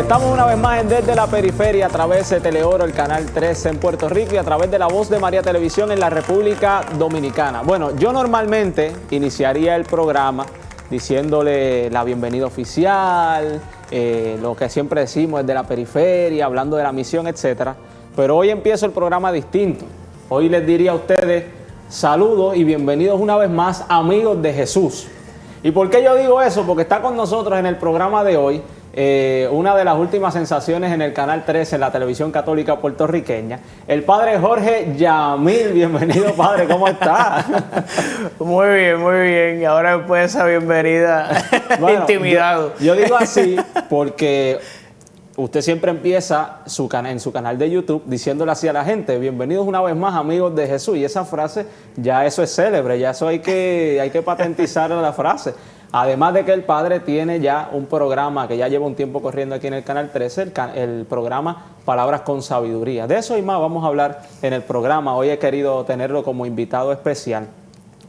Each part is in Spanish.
Estamos una vez más en Desde la Periferia a través de Teleoro, el canal 13 en Puerto Rico y a través de La Voz de María Televisión en la República Dominicana. Bueno, yo normalmente iniciaría el programa diciéndole la bienvenida oficial, lo que siempre decimos desde la periferia, hablando de la misión, etcétera. Pero hoy empiezo el programa distinto. Hoy les diría a ustedes saludos y bienvenidos una vez más, amigos de Jesús. ¿Y por qué yo digo eso? Porque está con nosotros en el programa de hoy una de las últimas sensaciones en el Canal 13, en la televisión católica puertorriqueña, el padre Jorge Yamil. Bienvenido, padre, ¿cómo está? Muy bien, muy bien. Y ahora después de esa bienvenida, bueno, intimidado. Yo digo así porque usted siempre empieza en su canal de YouTube diciéndole así a la gente: bienvenidos una vez más, amigos de Jesús. Y esa frase, ya eso es célebre, ya eso hay que patentizar la frase. Además de que el padre tiene ya un programa que ya lleva un tiempo corriendo aquí en el Canal 13, el programa Palabras con Sabiduría. De eso y más vamos a hablar en el programa. Hoy he querido tenerlo como invitado especial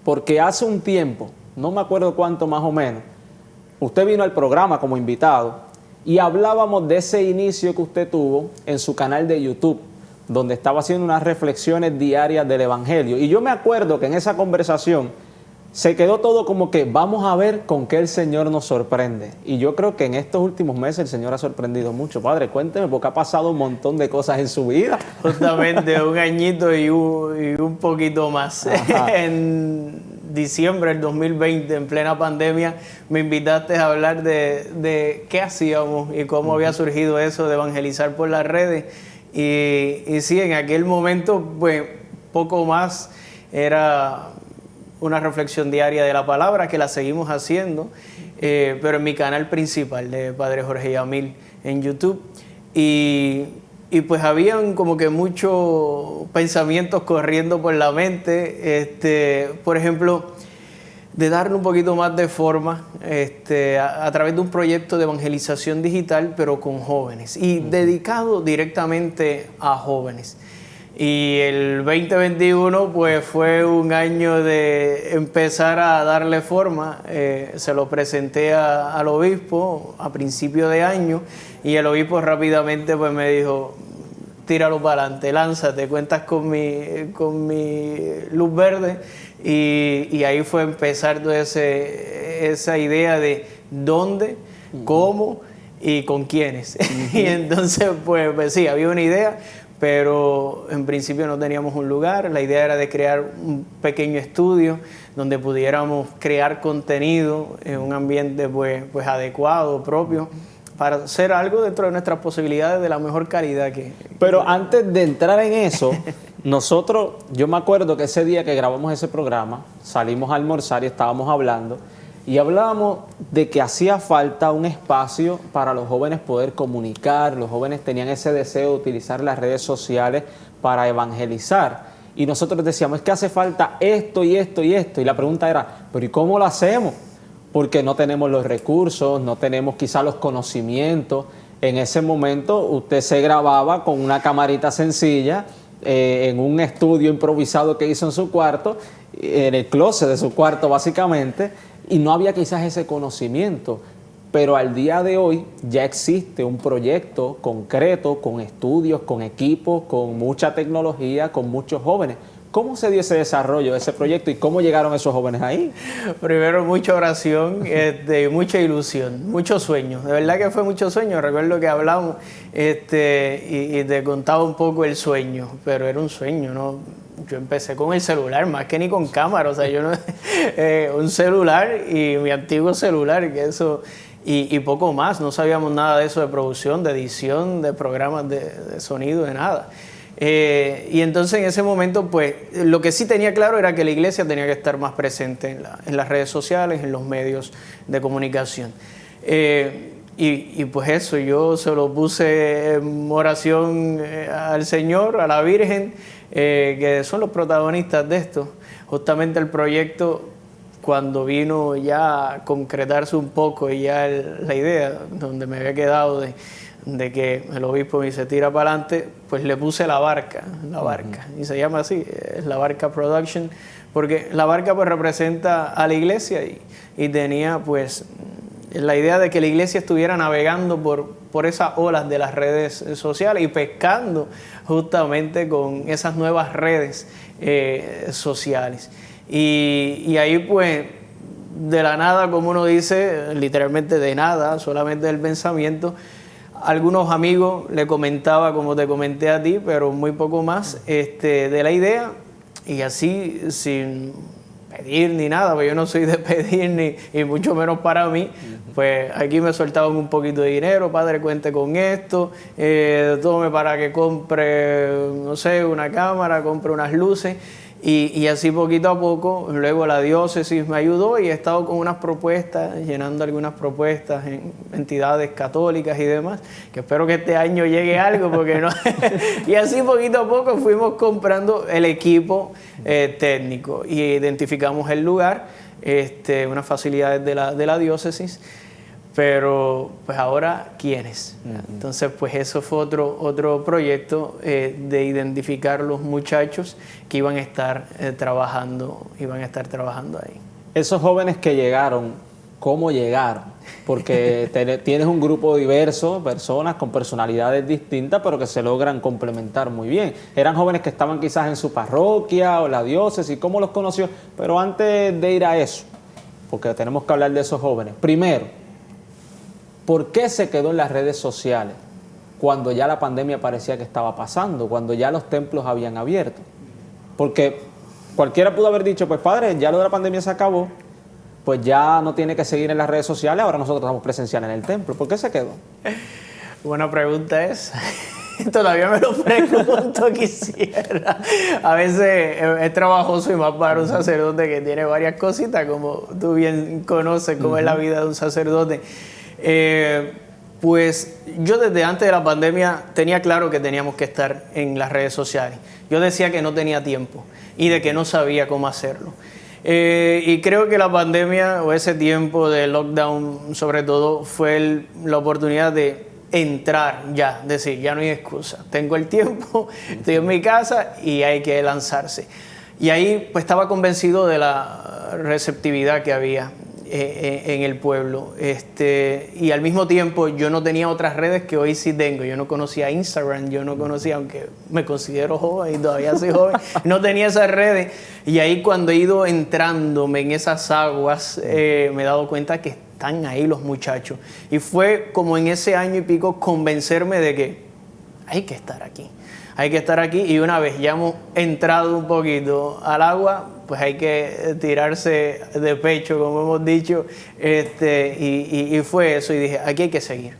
porque hace un tiempo, no me acuerdo cuánto más o menos, usted vino al programa como invitado y hablábamos de ese inicio que usted tuvo en su canal de YouTube, donde estaba haciendo unas reflexiones diarias del Evangelio. Y yo me acuerdo que en esa conversación se quedó todo como que vamos a ver con qué el Señor nos sorprende. Y yo creo que en estos últimos meses el Señor ha sorprendido mucho. Padre, cuénteme, porque ha pasado un montón de cosas en su vida. Justamente un añito y un poquito más. En diciembre del 2020, en plena pandemia, me invitaste a hablar de qué hacíamos y cómo había surgido eso de evangelizar por las redes. Y sí, en aquel momento, pues, poco más era una reflexión diaria de la palabra, que la seguimos haciendo, pero en mi canal principal de Padre Jorge Yamil en YouTube. Y pues habían como que muchos pensamientos corriendo por la mente, por ejemplo, de darle un poquito más de forma a través de un proyecto de evangelización digital, pero con jóvenes y dedicado directamente a jóvenes. Y el 2021 pues fue un año de empezar a darle forma. Se lo presenté al obispo a principio de año y el obispo rápidamente pues me dijo: tíralo para adelante, lánzate, cuentas con mi luz verde. Y ahí fue empezar toda esa idea de dónde, cómo y con quiénes. Y entonces pues sí, había una idea, pero en principio no teníamos un lugar. La idea era de crear un pequeño estudio donde pudiéramos crear contenido en un ambiente pues adecuado, propio, para hacer algo dentro de nuestras posibilidades de la mejor calidad que... Pero antes de entrar en eso, nosotros, yo me acuerdo que ese día que grabamos ese programa, salimos a almorzar y estábamos hablando, y hablábamos de que hacía falta un espacio para los jóvenes poder comunicar. Los jóvenes tenían ese deseo de utilizar las redes sociales para evangelizar. Y nosotros decíamos, es que hace falta esto y esto y esto. Y la pregunta era, ¿pero y cómo lo hacemos? Porque no tenemos los recursos, no tenemos quizá los conocimientos. En ese momento usted se grababa con una camarita sencilla en un estudio improvisado que hizo en su cuarto, en el closet de su cuarto básicamente, y no había quizás ese conocimiento. Pero al día de hoy ya existe un proyecto concreto, con estudios, con equipos, con mucha tecnología, con muchos jóvenes. ¿Cómo se dio ese desarrollo de ese proyecto y cómo llegaron esos jóvenes ahí? Primero, mucha oración, mucha ilusión, muchos sueños. De verdad que fue mucho sueño. Recuerdo que hablamos y te contaba un poco el sueño, pero era un sueño, ¿no? Yo empecé con el celular, más que ni con cámara. O sea, yo no, un celular y mi antiguo celular, que eso... Y poco más. No sabíamos nada de eso, de producción, de edición, de programas de sonido, de nada. Y entonces en ese momento, pues, lo que sí tenía claro era que la iglesia tenía que estar más presente en las redes sociales, en los medios de comunicación. Y pues eso, yo se lo puse en oración al Señor, a la Virgen, que son los protagonistas de esto. Justamente el proyecto, cuando vino ya a concretarse un poco y ya la idea, donde me había quedado de que el obispo me dice tira para adelante, pues le puse la barca, y se llama así, es La Barca Production, porque la barca pues representa a la iglesia y tenía pues la idea de que la iglesia estuviera navegando por esas olas de las redes sociales y pescando justamente con esas nuevas redes sociales. Y ahí pues de la nada, como uno dice, literalmente de nada, solamente del pensamiento, algunos amigos le comentaba, como te comenté a ti, pero muy poco más, de la idea, y así sin pedir ni nada, porque yo no soy de pedir y mucho menos para mí, pues aquí me soltaban un poquito de dinero, padre, cuente con esto, tome para que compre, no sé, una cámara, compre unas luces. Y así poquito a poco, luego la diócesis me ayudó y he estado con unas propuestas, llenando algunas propuestas en entidades católicas y demás, que espero que este año llegue algo, porque no. Y así poquito a poco fuimos comprando el equipo técnico y identificamos el lugar, unas facilidades de la diócesis. Pero pues ahora, ¿quiénes? Entonces, pues eso fue otro proyecto de identificar los muchachos que iban a estar trabajando ahí. Esos jóvenes que llegaron, ¿cómo llegaron? Porque tienes un grupo diverso, personas con personalidades distintas, pero que se logran complementar muy bien. Eran jóvenes que estaban quizás en su parroquia o la diócesis, ¿cómo los conoció? Pero antes de ir a eso, porque tenemos que hablar de esos jóvenes, primero, ¿por qué se quedó en las redes sociales cuando ya la pandemia parecía que estaba pasando, cuando ya los templos habían abierto? Porque cualquiera pudo haber dicho, pues padre, ya lo de la pandemia se acabó, pues ya no tiene que seguir en las redes sociales, ahora nosotros estamos presenciales en el templo. ¿Por qué se quedó? Buena pregunta es. Todavía me lo pregunto, quisiera. A veces es trabajoso y más para un sacerdote que tiene varias cositas, como tú bien conoces cómo es la vida de un sacerdote. Pues yo desde antes de la pandemia tenía claro que teníamos que estar en las redes sociales. Yo decía que no tenía tiempo y de que no sabía cómo hacerlo. Y creo que la pandemia o ese tiempo de lockdown sobre todo fue la oportunidad de entrar ya, decir, ya no hay excusa. Tengo el tiempo, estoy en mi casa y hay que lanzarse. Y ahí pues estaba convencido de la receptividad que había en el pueblo, y al mismo tiempo yo no tenía otras redes que hoy sí tengo. Yo no conocía Instagram, yo no conocía, aunque me considero joven y todavía soy joven, no tenía esas redes. Y ahí cuando he ido entrándome en esas aguas, me he dado cuenta que están ahí los muchachos. Y fue como en ese año y pico convencerme de que hay que estar aquí. Hay que estar aquí, y una vez ya hemos entrado un poquito al agua, pues hay que tirarse de pecho, como hemos dicho, y fue eso, y dije, aquí hay que seguir.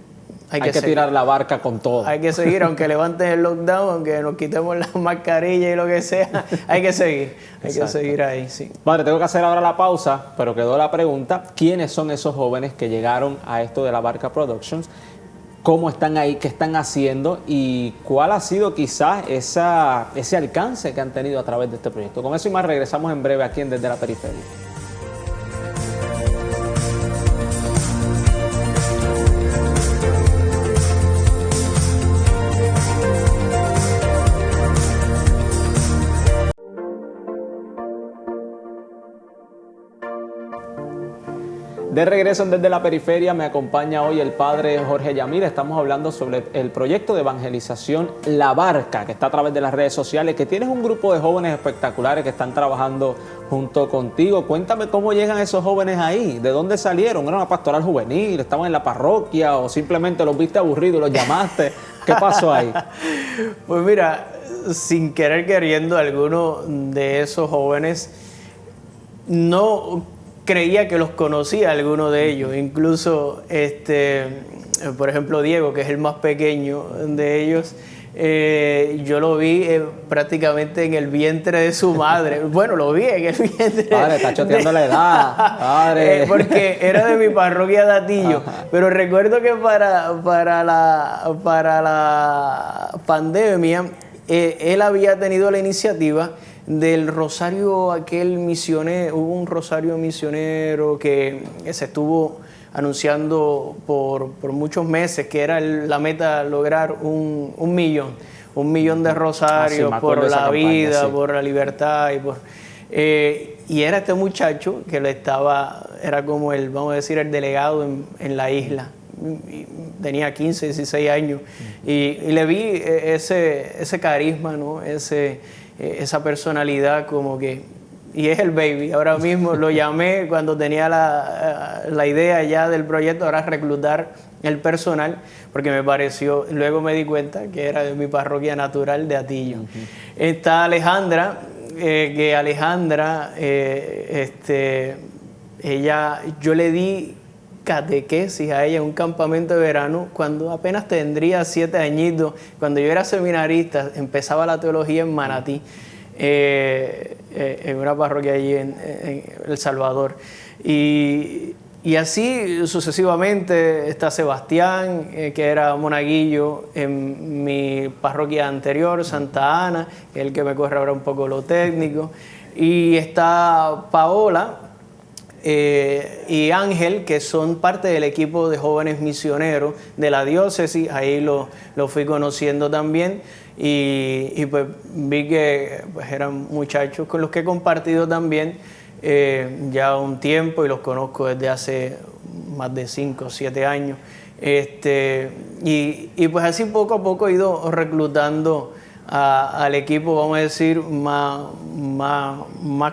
Hay que tirar la barca con todo. Hay que seguir, aunque levanten el lockdown, aunque nos quitemos las mascarillas y lo que sea, hay que seguir. Hay que seguir ahí, sí. Padre, tengo que hacer ahora la pausa, pero quedó la pregunta, ¿quiénes son esos jóvenes que llegaron a esto de la Barca Productions? ¿Cómo están ahí? ¿Qué están haciendo? ¿Y cuál ha sido quizás ese alcance que han tenido a través de este proyecto? Con eso y más regresamos en breve aquí en Desde la Periferia. De regreso en Desde la Periferia, me acompaña hoy el padre Jorge Yamil. Estamos hablando sobre el proyecto de evangelización La Barca, que está a través de las redes sociales, que tienes un grupo de jóvenes espectaculares que están trabajando junto contigo. Cuéntame cómo llegan esos jóvenes ahí, de dónde salieron. ¿Era una pastoral juvenil? ¿Estaban en la parroquia? ¿O simplemente los viste aburridos y los llamaste? ¿Qué pasó ahí? Pues mira, sin querer queriendo, alguno de esos jóvenes no creía que los conocía, alguno de ellos. Incluso, por ejemplo, Diego, que es el más pequeño de ellos, yo lo vi prácticamente en el vientre de su madre. Bueno, lo vi en el vientre. Padre, está choteando la edad. Padre. Porque era de mi parroquia de Atillo. Ajá. Pero recuerdo que para la pandemia, él había tenido la iniciativa del rosario aquel misionero. Hubo un rosario misionero que se estuvo anunciando por muchos meses, que era la meta lograr un millón de rosarios por la vida, sí, por la libertad y era este muchacho que le estaba era como vamos a decir, el delegado en la isla. Y tenía 15, 16 años y le vi ese carisma, ¿no? Esa personalidad como que, y es el baby. Ahora mismo lo llamé cuando tenía la idea ya del proyecto, ahora reclutar el personal, porque me pareció, luego me di cuenta que era de mi parroquia natural de Atillo. Está Alejandra, que Alejandra, ella, yo le di catequesis a ella en un campamento de verano cuando apenas tendría 7 añitos. Cuando yo era seminarista, empezaba la teología en Manatí, en una parroquia allí en El Salvador. Y así sucesivamente. Está Sebastián, que era monaguillo en mi parroquia anterior, Santa Ana, que es el que me corre ahora un poco lo técnico. Y está Paola, y Ángel, que son parte del equipo de jóvenes misioneros de la diócesis. Ahí lo fui conociendo también y pues vi que pues eran muchachos con los que he compartido también ya un tiempo y los conozco desde hace más de 5 o 7 años. Y pues así poco a poco he ido reclutando al equipo, vamos a decir, más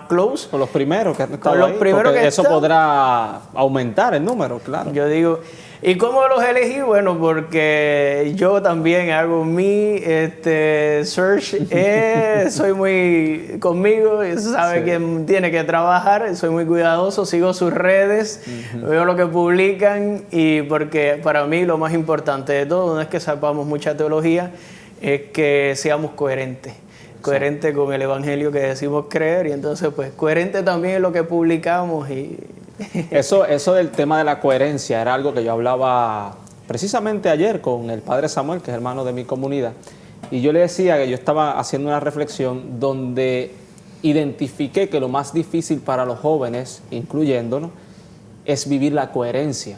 close. Con los primeros que han estado ahí, porque eso podrá aumentar el número, claro. Yo digo, ¿y cómo los elegí? Bueno, porque yo también hago mi search, soy muy conmigo, sabe que tiene que trabajar, soy muy cuidadoso, sigo sus redes, veo lo que publican, y porque para mí lo más importante de todo no es que sepamos mucha teología, es que seamos coherentes con el evangelio que decimos creer, y entonces pues coherente también en lo que publicamos. Y eso del tema de la coherencia era algo que yo hablaba precisamente ayer con el padre Samuel, que es hermano de mi comunidad, y yo le decía que yo estaba haciendo una reflexión donde identifiqué que lo más difícil para los jóvenes, incluyéndonos, es vivir la coherencia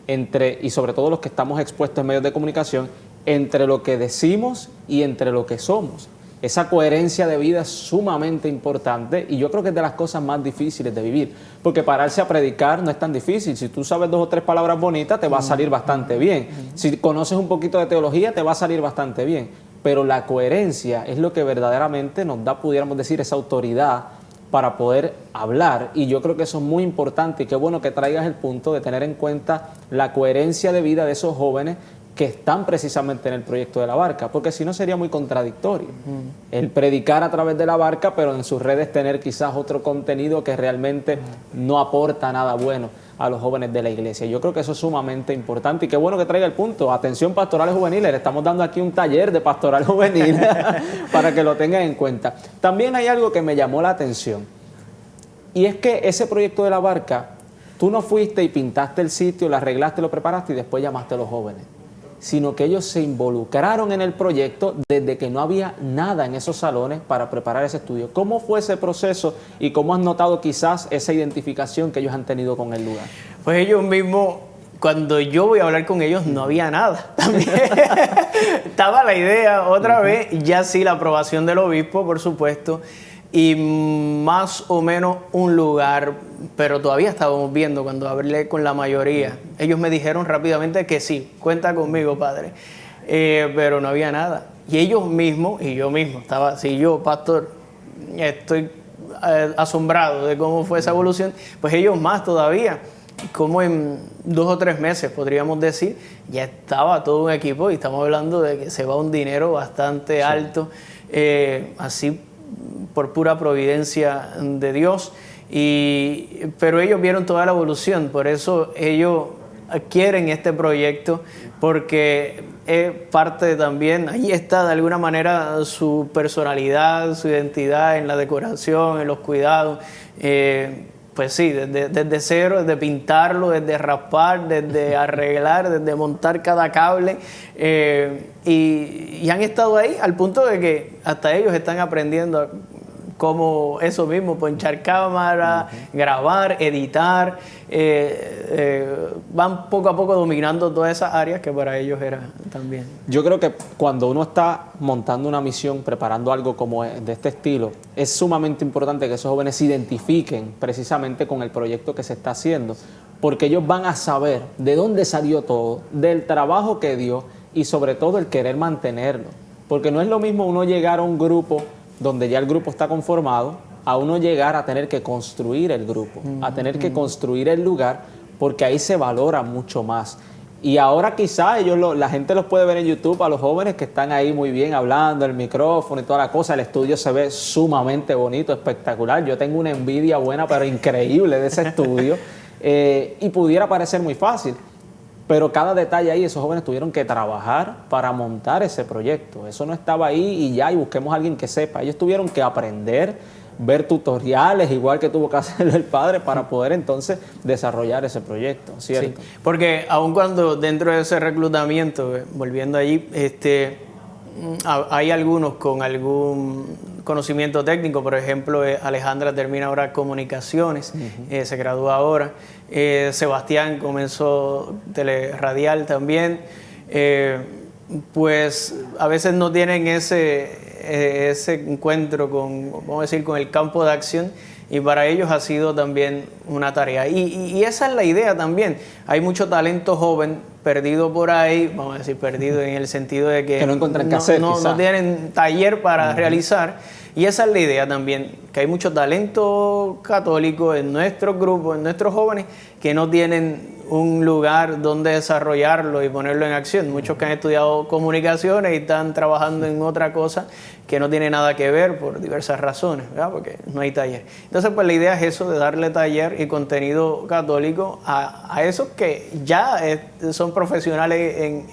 y sobre todo los que estamos expuestos en medios de comunicación, entre lo que decimos y entre lo que somos. Esa coherencia de vida es sumamente importante y yo creo que es de las cosas más difíciles de vivir, porque pararse a predicar no es tan difícil. Si tú sabes 2 o 3 palabras bonitas, te va a salir bastante bien. Si conoces un poquito de teología, te va a salir bastante bien. Pero la coherencia es lo que verdaderamente nos da, pudiéramos decir, esa autoridad para poder hablar, y yo creo que eso es muy importante, y qué bueno que traigas el punto de tener en cuenta la coherencia de vida de esos jóvenes que están precisamente en el proyecto de la barca, porque si no sería muy contradictorio el predicar a través de la barca, pero en sus redes tener quizás otro contenido que realmente no aporta nada bueno a los jóvenes de la iglesia. Yo creo que eso es sumamente importante, y qué bueno que traiga el punto. Atención, pastorales juveniles, le estamos dando aquí un taller de pastoral juvenil para que lo tengan en cuenta. También hay algo que me llamó la atención, y es que ese proyecto de la barca, tú no fuiste y pintaste el sitio, lo arreglaste, lo preparaste y después llamaste a los jóvenes, sino que ellos se involucraron en el proyecto desde que no había nada en esos salones para preparar ese estudio. ¿Cómo fue ese proceso y cómo has notado quizás esa identificación que ellos han tenido con el lugar? Pues ellos mismos, cuando yo voy a hablar con ellos, no había nada. También estaba la idea otra vez, ya sí la aprobación del obispo, por supuesto, y más o menos un lugar, pero todavía estábamos viendo. Cuando hablé con la mayoría, ellos me dijeron rápidamente que sí, cuenta conmigo, padre, pero no había nada. Y ellos mismos, y yo mismo, yo, pastor, estoy asombrado de cómo fue esa evolución, pues ellos más todavía, como en 2 o 3 meses, podríamos decir, ya estaba todo un equipo, y estamos hablando de que se va un dinero bastante alto, así por pura providencia de Dios, pero ellos vieron toda la evolución, por eso ellos quieren este proyecto, porque es parte también, ahí está de alguna manera su personalidad, su identidad en la decoración, en los cuidados, pues sí, desde cero, desde pintarlo, desde raspar, desde arreglar, desde montar cada cable, y han estado ahí al punto de que hasta ellos están aprendiendo cómo eso mismo, ponchar cámara, grabar, editar, van poco a poco dominando todas esas áreas que para ellos era también. Yo creo que cuando uno está montando una misión, preparando algo como de este estilo, es sumamente importante que esos jóvenes se identifiquen precisamente con el proyecto que se está haciendo, porque ellos van a saber de dónde salió todo, del trabajo que dio y sobre todo el querer mantenerlo. Porque no es lo mismo uno llegar a un grupo donde ya el grupo está conformado, a uno llegar a tener que construir el grupo, a tener que construir el lugar, porque ahí se valora mucho más. Y ahora quizá la gente los puede ver en YouTube, a los jóvenes que están ahí muy bien hablando, el micrófono y toda la cosa, el estudio se ve sumamente bonito, espectacular. Yo tengo una envidia buena, pero increíble de ese estudio, y pudiera parecer muy fácil. Pero cada detalle ahí, esos jóvenes tuvieron que trabajar para montar ese proyecto. Eso no estaba ahí y ya, y busquemos a alguien que sepa. Ellos tuvieron que aprender, ver tutoriales, igual que tuvo que hacerlo el padre, para poder entonces desarrollar ese proyecto, ¿cierto? Sí, porque aun cuando dentro de ese reclutamiento, volviendo allí, hay algunos con algún conocimiento técnico. Por ejemplo, Alejandra termina ahora comunicaciones, se gradúa ahora. Sebastián comenzó teleradial también. Pues a veces no tienen ese encuentro con, vamos a decir, con el campo de acción, y para ellos ha sido también una tarea. Y esa es la idea también. Hay mucho talento joven perdido por ahí, vamos a decir perdido en el sentido de que no encuentran qué hacer, no tienen taller para realizar. Y esa es la idea también, que hay mucho talento católico en nuestros grupos, en nuestros jóvenes, que no tienen un lugar donde desarrollarlo y ponerlo en acción. Muchos que han estudiado comunicaciones y están trabajando en otra cosa que no tiene nada que ver por diversas razones, ¿verdad? Porque no hay taller. Entonces, pues la idea es eso, de darle taller y contenido católico a esos que ya son profesionales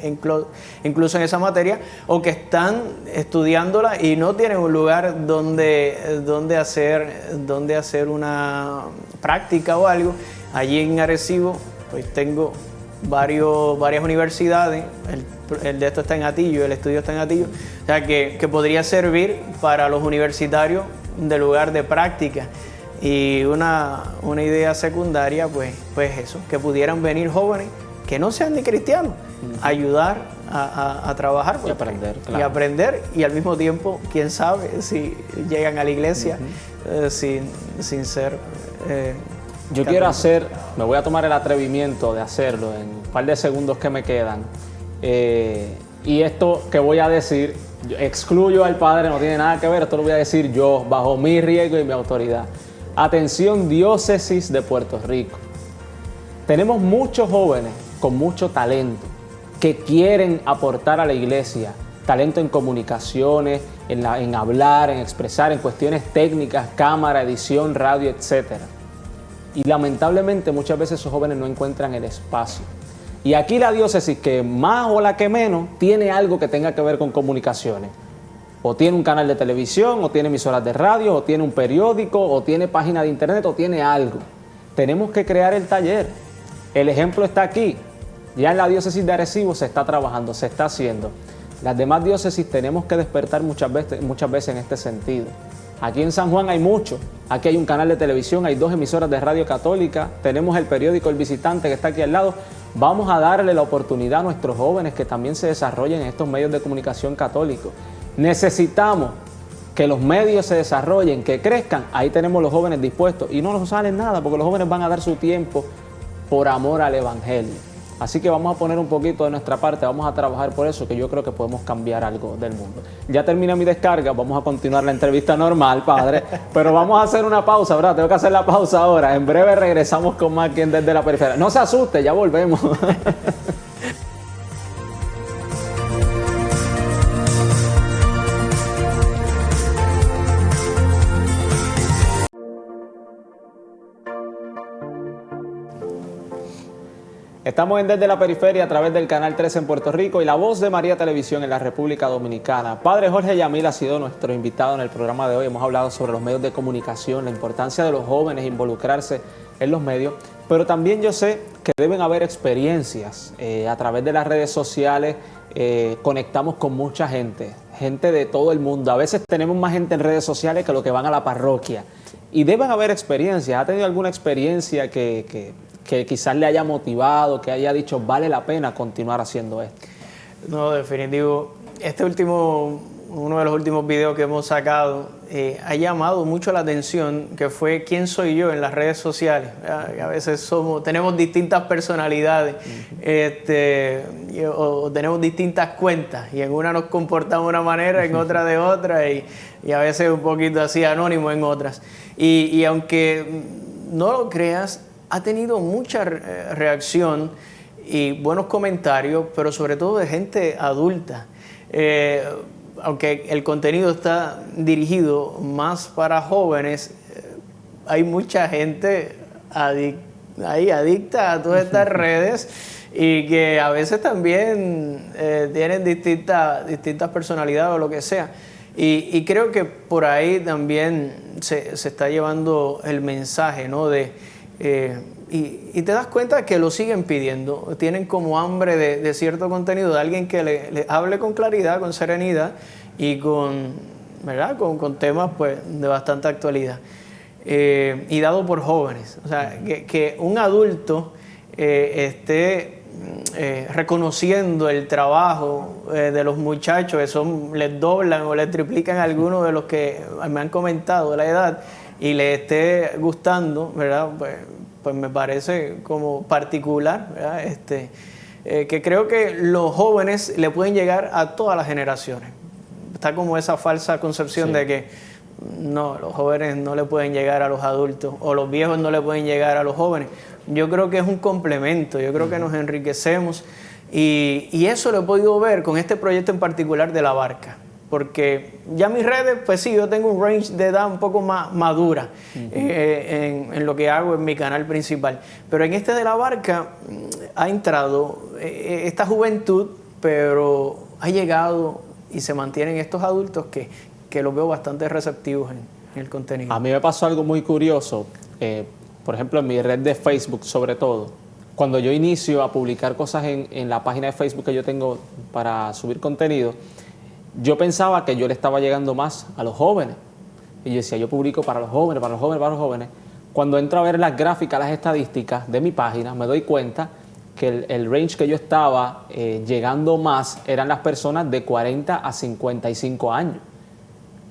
incluso en esa materia, o que están estudiándola y no tienen un lugar donde hacer una práctica o algo. Allí en Arecibo, pues tengo varias universidades, el de esto está en Atillo, el estudio está en Atillo, o sea que podría servir para los universitarios de lugar de práctica. Y una idea secundaria, pues eso, que pudieran venir jóvenes que no sean ni cristianos, ayudar a trabajar y aprender, claro. Y aprender, y al mismo tiempo, quién sabe si llegan a la iglesia sin ser yo quiero me voy a tomar el atrevimiento de hacerlo en un par de segundos que me quedan, y esto que voy a decir, yo excluyo al padre, no tiene nada que ver, esto lo voy a decir yo, bajo mi riesgo y mi autoridad. Atención, diócesis de Puerto Rico. Tenemos muchos jóvenes con mucho talento que quieren aportar a la iglesia, talento en comunicaciones, en hablar, en expresar, en cuestiones técnicas, cámara, edición, radio, etcétera. Y lamentablemente muchas veces esos jóvenes no encuentran el espacio. Y aquí la diócesis, que más o la que menos, tiene algo que tenga que ver con comunicaciones. O tiene un canal de televisión, o tiene emisoras de radio, o tiene un periódico, o tiene página de internet, o tiene algo. Tenemos que crear el taller. El ejemplo está aquí. Ya en la diócesis de Arecibo se está trabajando, se está haciendo. Las demás diócesis tenemos que despertar muchas veces en este sentido. Aquí en San Juan hay mucho. Aquí hay un canal de televisión, hay 2 emisoras de radio católica, tenemos el periódico El Visitante que está aquí al lado. Vamos a darle la oportunidad a nuestros jóvenes que también se desarrollen en estos medios de comunicación católicos. Necesitamos que los medios se desarrollen, que crezcan. Ahí tenemos los jóvenes dispuestos y no nos salen nada, porque los jóvenes van a dar su tiempo por amor al Evangelio. Así que vamos a poner un poquito de nuestra parte, vamos a trabajar por eso, que yo creo que podemos cambiar algo del mundo. Ya terminé mi descarga, vamos a continuar la entrevista normal, padre, pero vamos a hacer una pausa, ¿verdad? Tengo que hacer la pausa ahora. En breve regresamos con más Quien Desde la Periferia. No se asuste, ya volvemos. Estamos en Desde la Periferia a través del Canal 13 en Puerto Rico y La Voz de María Televisión en la República Dominicana. Padre Jorge Yamil ha sido nuestro invitado en el programa de hoy. Hemos hablado sobre los medios de comunicación, la importancia de los jóvenes involucrarse en los medios, pero también yo sé que deben haber experiencias a través de las redes sociales. Conectamos con mucha gente gente de todo el mundo. A veces tenemos más gente en redes sociales que los que van a la parroquia. Y deben haber experiencias. ¿Ha tenido alguna experiencia que quizás le haya motivado, que haya dicho vale la pena continuar haciendo esto? No, definitivo. Uno de los últimos videos que hemos sacado ha llamado mucho la atención, que fue quién soy yo en las redes sociales. A veces tenemos distintas personalidades, o tenemos distintas cuentas, y en una nos comportamos de una manera, en otra de otra, y a veces un poquito así anónimo en otras. Y aunque no lo creas, ha tenido mucha reacción y buenos comentarios, pero sobre todo de gente adulta. Aunque el contenido está dirigido más para jóvenes, hay mucha gente adicta a todas estas redes y que a veces también tienen distintas personalidades o lo que sea. Y creo que por ahí también se está llevando el mensaje, ¿no? Y te das cuenta que lo siguen pidiendo, tienen como hambre de cierto contenido, de alguien que le hable con claridad, con serenidad y ¿verdad? Con temas pues, de bastante actualidad. Y dado por jóvenes, o sea, que un adulto esté reconociendo el trabajo de los muchachos, que les doblan o les triplican a algunos de los que me han comentado de la edad, y les esté gustando, ¿verdad? Pues me parece como particular, ¿verdad? Que creo que los jóvenes le pueden llegar a todas las generaciones. Está como esa falsa concepción de que no, los jóvenes no le pueden llegar a los adultos o los viejos no le pueden llegar a los jóvenes. Yo creo que es un complemento, yo creo que nos enriquecemos y eso lo he podido ver con este proyecto en particular de La Barca. Porque ya mis redes, pues sí, yo tengo un range de edad un poco más madura en lo que hago en mi canal principal. Pero en este de La Barca ha entrado esta juventud, pero ha llegado y se mantienen estos adultos que los veo bastante receptivos en el contenido. A mí me pasó algo muy curioso, por ejemplo en mi red de Facebook sobre todo. Cuando yo inicio a publicar cosas en la página de Facebook que yo tengo para subir contenido, yo pensaba que yo le estaba llegando más a los jóvenes. Y yo decía, yo publico para los jóvenes, para los jóvenes, para los jóvenes. Cuando entro a ver las gráficas, las estadísticas de mi página, me doy cuenta que el range que yo estaba llegando más eran las personas de 40 a 55 años.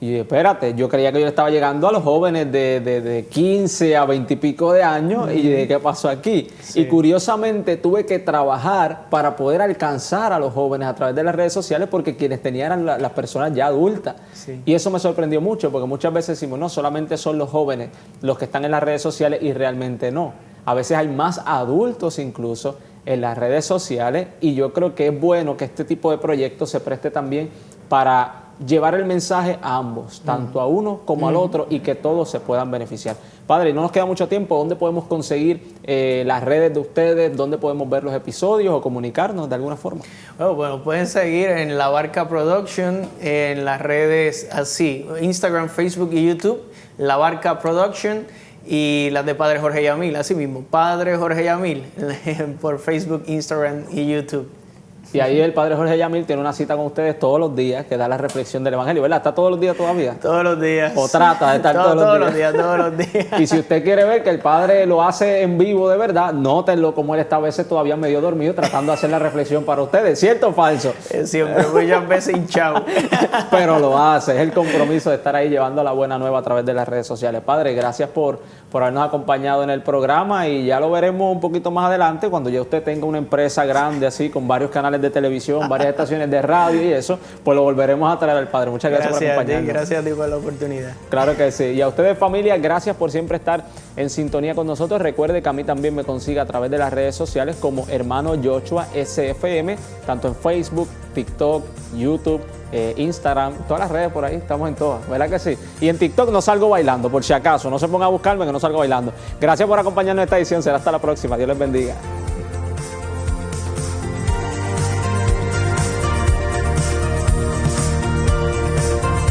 Y yo, espérate, yo creía que yo estaba llegando a los jóvenes de 15 a 20 y pico de años, y de ¿qué pasó aquí? Sí. Y curiosamente tuve que trabajar para poder alcanzar a los jóvenes a través de las redes sociales, porque quienes tenían eran las personas ya adultas. Sí. Y eso me sorprendió mucho, porque muchas veces decimos, no, solamente son los jóvenes los que están en las redes sociales, y realmente no. A veces hay más adultos incluso en las redes sociales, y yo creo que es bueno que este tipo de proyectos se preste también para llevar el mensaje a ambos, tanto a uno como al otro, y que todos se puedan beneficiar. Padre, no nos queda mucho tiempo. ¿Dónde podemos conseguir las redes de ustedes? ¿Dónde podemos ver los episodios o comunicarnos de alguna forma? Bueno, pueden seguir en La Barca Production, en las redes así, Instagram, Facebook y YouTube, La Barca Production, y las de Padre Jorge Yamil, así mismo, Padre Jorge Yamil, por Facebook, Instagram y YouTube. Y ahí el Padre Jorge Yamil tiene una cita con ustedes todos los días, que da la reflexión del Evangelio, ¿verdad? ¿Está todos los días todavía? Todos los días. ¿O trata de estar todos los días? Todos los días. Y si usted quiere ver que el Padre lo hace en vivo de verdad, nótenlo como él está a veces todavía medio dormido tratando de hacer la reflexión para ustedes. ¿Cierto o falso? Siempre, muchas veces hinchado. Pero lo hace, es el compromiso de estar ahí llevando la buena nueva a través de las redes sociales. Padre, gracias por habernos acompañado en el programa, y ya lo veremos un poquito más adelante cuando ya usted tenga una empresa grande así, con varios canales de televisión, varias estaciones de radio y eso, pues lo volveremos a traer al Padre. Muchas gracias por acompañarnos. Gracias a ti por la oportunidad. Claro que sí. Y a ustedes, familia, gracias por siempre estar en sintonía con nosotros. Recuerde que a mí también me consigue a través de las redes sociales como Hermano Joshua SFM, tanto en Facebook, TikTok, YouTube, Instagram, todas las redes por ahí, estamos en todas, ¿verdad que sí? Y en TikTok no salgo bailando, por si acaso, no se ponga a buscarme que no salgo bailando. Gracias por acompañarnos en esta edición, será hasta la próxima, Dios les bendiga.